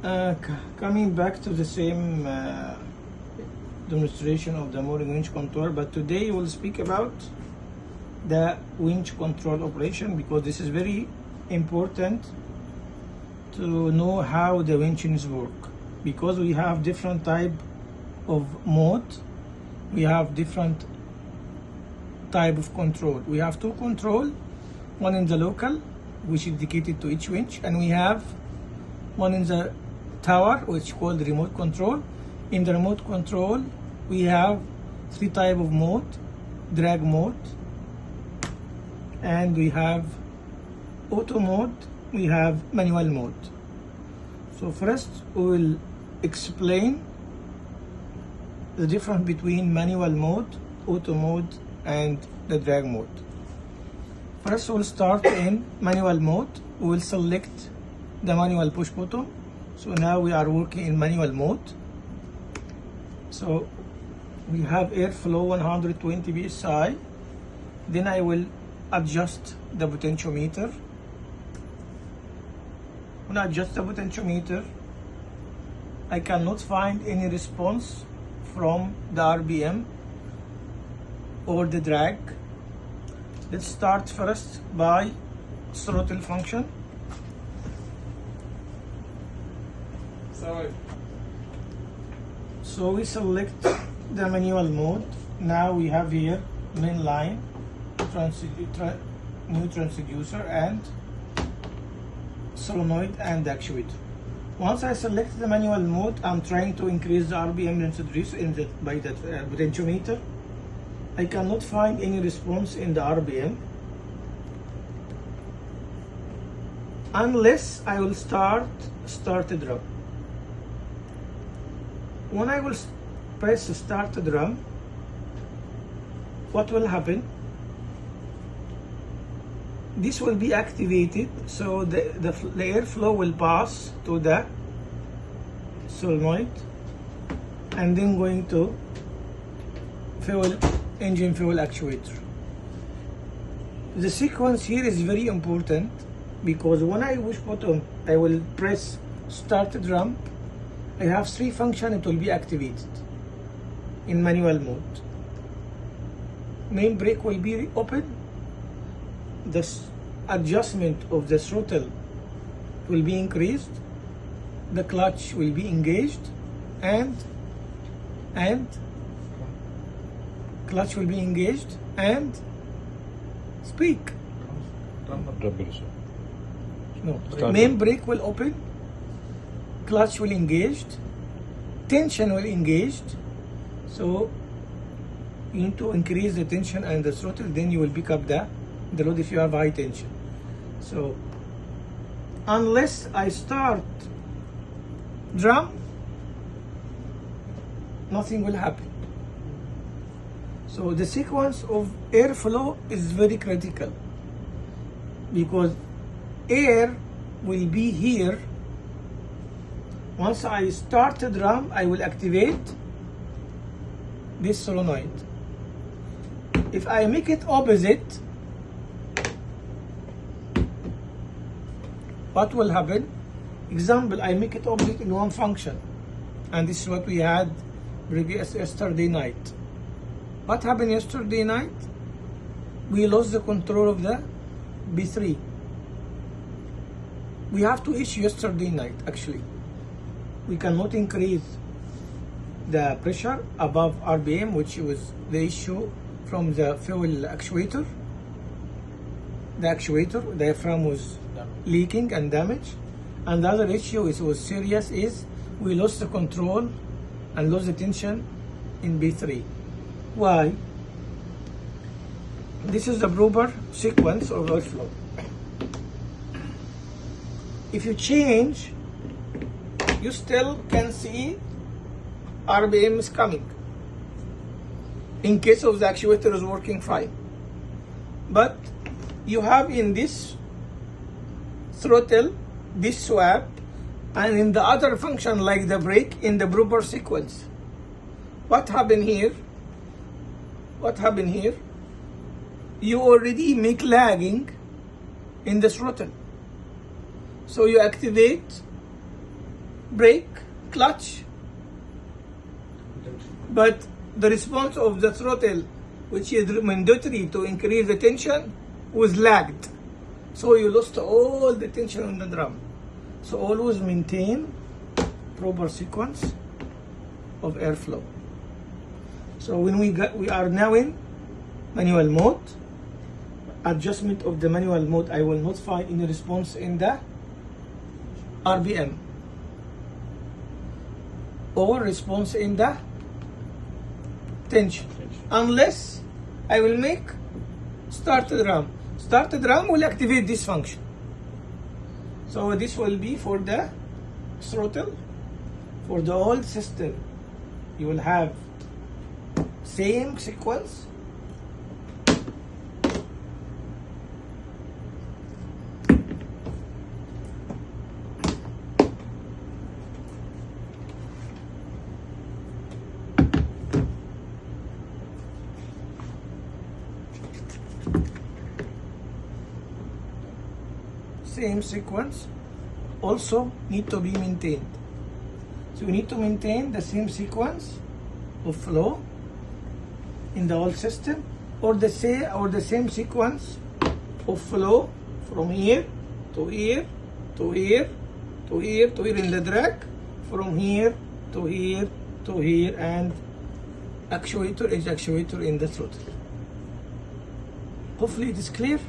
Coming back to the same demonstration of the mooring winch control, but today we'll speak about the winch control operation, because this is very important to know how the winches work, because we have different type of mode, we have different type of control. We have two control, one in the local, which is dedicated to each winch, and we have one in the tower, which is called remote control. In the remote control, we have three type of mode: drag mode, and we have auto mode, we have manual mode. So first we will explain the difference between manual mode, auto mode, and the drag mode. First we'll start in manual mode. We will select the manual push button. So now we are working in manual mode. So we have airflow 120 psi. Then I will adjust the potentiometer. When I adjust the potentiometer, I cannot find any response from the RPM or the drag. Let's start first by throttle function. So we select the manual mode. Now we have here main line, new transducer, and solenoid and actuator. Once I select the manual mode, I'm trying to increase the RPM introduced by the potentiometer. I cannot find any response in the RPM unless I will start drum. When I will press start drum, what will happen? This will be activated, so the airflow will pass to the solenoid and then going to engine fuel actuator. The sequence here is very important, because when I push button, I will press start drum. I have three functions, it will be activated in manual mode. Main brake will be open, the adjustment of the throttle will be increased, the clutch will be engaged, and clutch will be engaged, and speak. No, main brake will open, clutch will engaged, tension will engaged. So you need to increase the tension and the throttle, then you will pick up the load if you have high tension. So unless I start drum, nothing will happen. So the sequence of airflow is very critical, because air will be here. Once I start the drum, I will activate this solenoid. If I make it opposite, what will happen? Example, I make it opposite in one function, and this is what we had yesterday night. What happened yesterday night? We lost the control of the B3. We have to issue yesterday night, actually. We cannot increase the pressure above RPM, which was the issue from the fuel actuator. The actuator diaphragm was leaking and damaged. And the other issue was serious, is we lost the control and lost the tension in B3. Why? This is the proper sequence of airflow. If you change, you still can see RPM is coming, in case of the actuator is working fine. But you have in this throttle, this swap, and in the other function like the brake, in the proper sequence. What happened here? You already make lagging in the throttle. So you activate brake, clutch, but the response of the throttle, which is mandatory to increase the tension, was lagged. So you lost all the tension on the drum. So always maintain proper sequence of airflow. So when we are now in manual mode, adjustment of the manual mode, I will not find any response in the RPM or response in the tension, unless I will make start the drum. Start the drum will activate this function. So this will be for the throttle. For the old system, you will have same sequence. Same sequence also need to be maintained. So we need to maintain the same sequence of flow in the old system, or the same sequence of flow from here to here to here to here to here in the drag, from here to here to here, and actuator is actuator in the throttle. Hopefully it is clear.